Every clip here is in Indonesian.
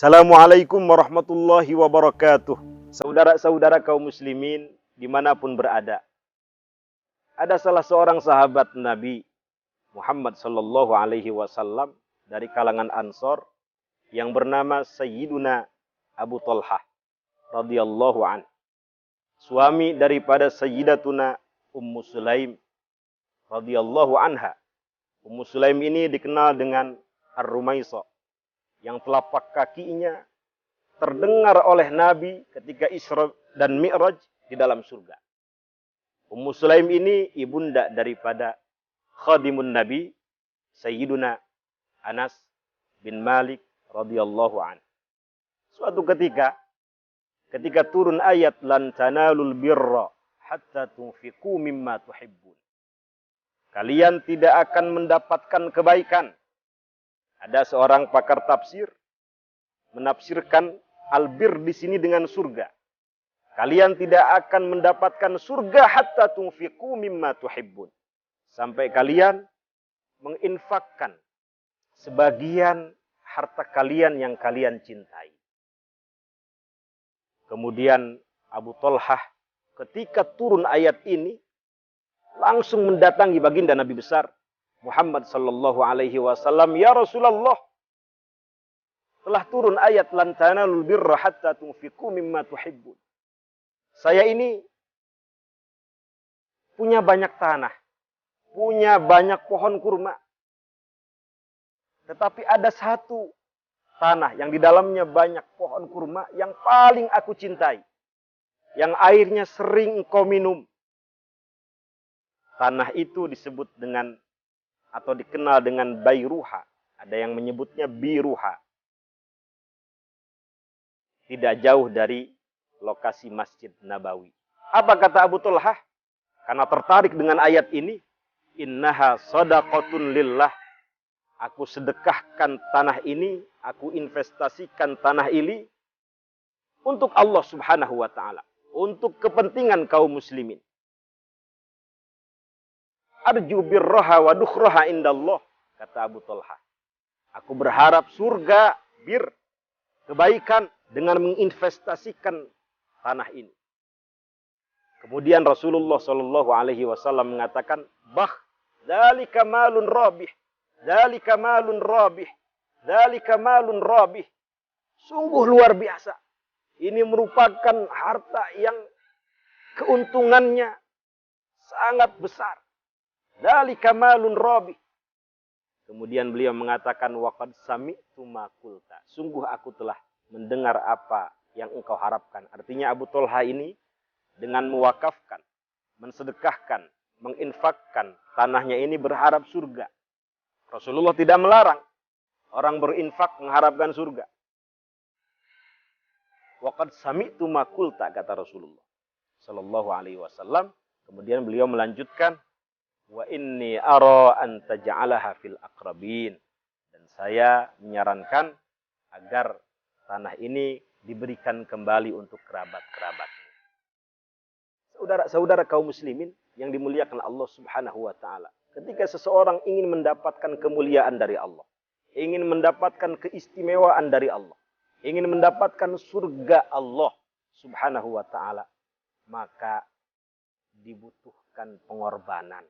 Assalamualaikum warahmatullahi wabarakatuh. Saudara-saudara kaum muslimin dimanapun berada. Ada salah seorang sahabat Nabi Muhammad sallallahu alaihi wasallam dari kalangan Ansor yang bernama Sayyiduna Abu Talhah radhiyallahu an. Suami daripada Sayyidatuna Ummu Sulaim radhiyallahu anha. Ummu Sulaim ini dikenal dengan Ar-Rumaisa, yang telapak kakinya terdengar oleh Nabi ketika Isra dan Mi'raj di dalam surga. Ummu Sulaim ini ibunda daripada khadimun Nabi Sayyiduna Anas bin Malik radhiyallahu an. Suatu ketika turun ayat lan tanalul birra hatta tunfiqu mimma tuhibbun. Kalian tidak akan mendapatkan kebaikan. Ada seorang pakar tafsir menafsirkan albir di sini dengan surga. Kalian tidak akan mendapatkan surga hatta tunfiqu mimma tuhibbun. Sampai kalian menginfakkan sebagian harta kalian yang kalian cintai. Kemudian Abu Talhah ketika turun ayat ini langsung mendatangi baginda Nabi besar Muhammad sallallahu alaihi wasallam, "Ya Rasulullah, telah turun ayat lan tanalul birra hatta tunfiqu mimma tuhibbun. Saya ini punya banyak tanah, punya banyak pohon kurma. Tetapi ada satu tanah yang di dalamnya banyak pohon kurma yang paling aku cintai, yang airnya sering engkau minum. Tanah itu disebut dengan atau dikenal dengan Bayruha. Ada yang menyebutnya Biruha. Tidak jauh dari lokasi Masjid Nabawi." Apa kata Abu Talhah? Karena tertarik dengan ayat ini, "Innaha shadaqatun lillah." Aku sedekahkan tanah ini, aku investasikan tanah ini untuk Allah Subhanahu wa taala, untuk kepentingan kaum muslimin. Arju birraha wa dukhraha indallah, kata Abu Talhah. Aku berharap surga, kebaikan dengan menginvestasikan tanah ini. Kemudian Rasulullah Shallallahu Alaihi Wasallam mengatakan, dzalika malun rabih, dzalika malun rabih, dzalika malun rabih. Sungguh luar biasa. Ini merupakan harta yang keuntungannya sangat besar. Dzalika malun rabih. Kemudian beliau mengatakan, waqad sami'tu ma qulta. Sungguh aku telah mendengar apa yang engkau harapkan. Artinya Abu Talhah ini dengan mewakafkan, mensedekahkan, menginfakkan tanahnya ini berharap surga. Rasulullah tidak melarang orang berinfak mengharapkan surga. Waqad sami'tu ma qulta, kata Rasulullah sallallahu alaihi wasallam. Kemudian beliau melanjutkan, wa inni ara an taj'alaha fil aqrabin. Dan saya menyarankan agar tanah ini diberikan kembali untuk kerabat-kerabatnya. Saudara-saudara kaum muslimin yang dimuliakan Allah Subhanahu wa taala. Ketika seseorang ingin mendapatkan kemuliaan dari Allah, ingin mendapatkan keistimewaan dari Allah, ingin mendapatkan surga Allah Subhanahu wa taala, maka dibutuhkan pengorbanan.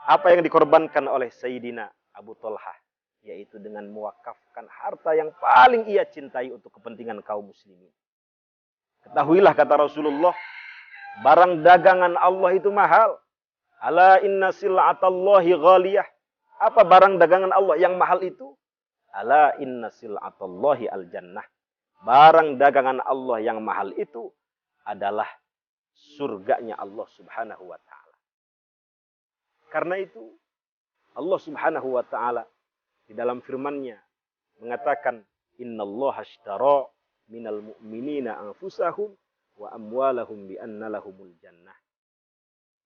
Apa yang dikorbankan oleh Sayyidina Abu Talhah? Yaitu dengan mewakafkan harta yang paling ia cintai untuk kepentingan kaum muslimin. Ketahuilah, kata Rasulullah, barang dagangan Allah itu mahal. Ala inna sil'atallahi ghaliyah. Apa barang dagangan Allah yang mahal itu? Ala inna sil'atallahi al-jannah. Barang dagangan Allah yang mahal itu adalah surganya Allah Subhanahu wa ta'ala. Karena itu Allah Subhanahu wa ta'ala di dalam firman-Nya mengatakan, innallaha ashtara minal mu'minina anfusahum wa amwalahum bi anna lahumul jannah.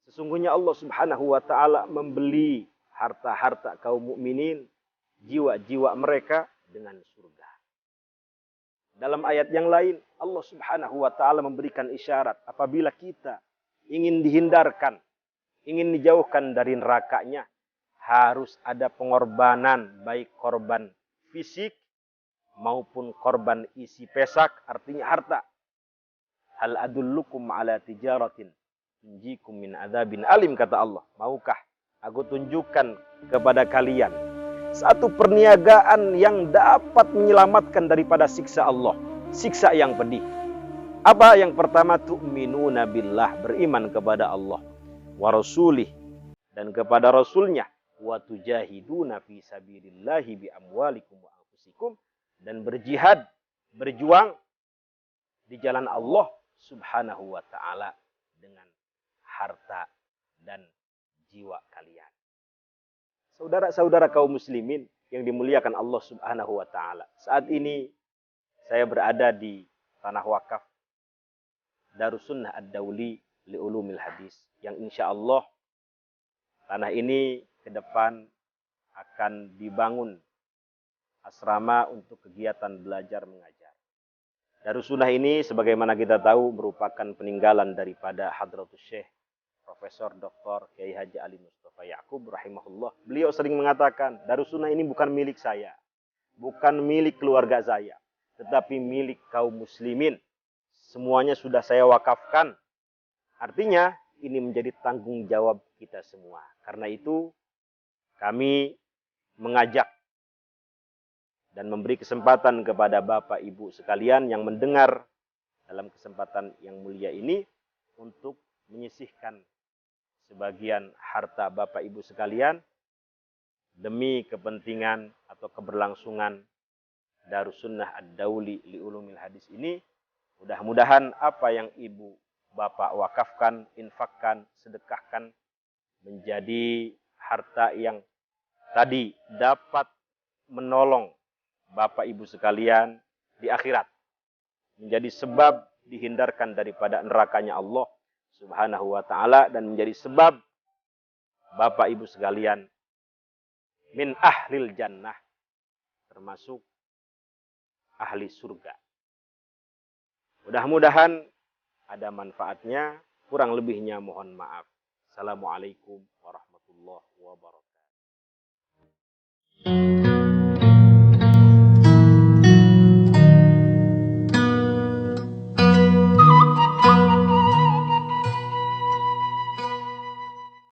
Sesungguhnya Allah Subhanahu wa ta'ala membeli harta-harta kaum mukminin, jiwa-jiwa mereka dengan surga. Dalam ayat yang lain Allah Subhanahu wa ta'ala memberikan isyarat apabila kita ingin dihindarkan, ingin dijauhkan dari nerakanya, harus ada pengorbanan, baik korban fisik maupun korban isi pesak, artinya harta. Hal adullukum ala tijaratin tunjikum min adzabin alim, kata Allah. Maukah aku tunjukkan kepada kalian satu perniagaan yang dapat menyelamatkan daripada siksa Allah, siksa yang pedih. Apa? Yang pertama, tu'minuna billah, beriman kepada Allah, wa rasulih, dan kepada rasulnya, wa tujahiduna fi sabilillahi bi amwalikum wa anfusikum, dan berjihad, berjuang di jalan Allah subhanahu wa ta'ala dengan harta dan jiwa kalian. Saudara-saudara kaum muslimin yang dimuliakan Allah subhanahu wa ta'ala, saat ini saya berada di tanah wakaf Darussunnah Ad-Dauli li Ulumil Hadis, yang insya Allah tanah ini ke depan akan dibangun asrama untuk kegiatan belajar mengajar. Darussunnah ini sebagaimana kita tahu merupakan peninggalan daripada Hadratus Syekh Profesor Dr. Kiai Haji Ali Mustafa Ya'qub rahimahullah. Beliau sering mengatakan, Darussunnah ini bukan milik saya, bukan milik keluarga saya, tetapi milik kaum muslimin. Semuanya sudah saya wakafkan. Artinya ini menjadi tanggung jawab kita semua. Karena itu kami mengajak dan memberi kesempatan kepada Bapak Ibu sekalian yang mendengar dalam kesempatan yang mulia ini untuk menyisihkan sebagian harta Bapak Ibu sekalian demi kepentingan atau keberlangsungan Darussunnah Ad-Dauli li Ulumil Hadis ini. Mudah-mudahan apa yang ibu bapak wakafkan, infakkan, sedekahkan menjadi harta yang tadi dapat menolong bapak ibu sekalian di akhirat, menjadi sebab dihindarkan daripada nerakanya Allah subhanahu wa ta'ala, dan menjadi sebab bapak ibu sekalian min ahlil jannah, termasuk ahli surga. Mudah-mudahan ada manfaatnya, kurang lebihnya mohon maaf. Assalamualaikum warahmatullahi wabarakatuh.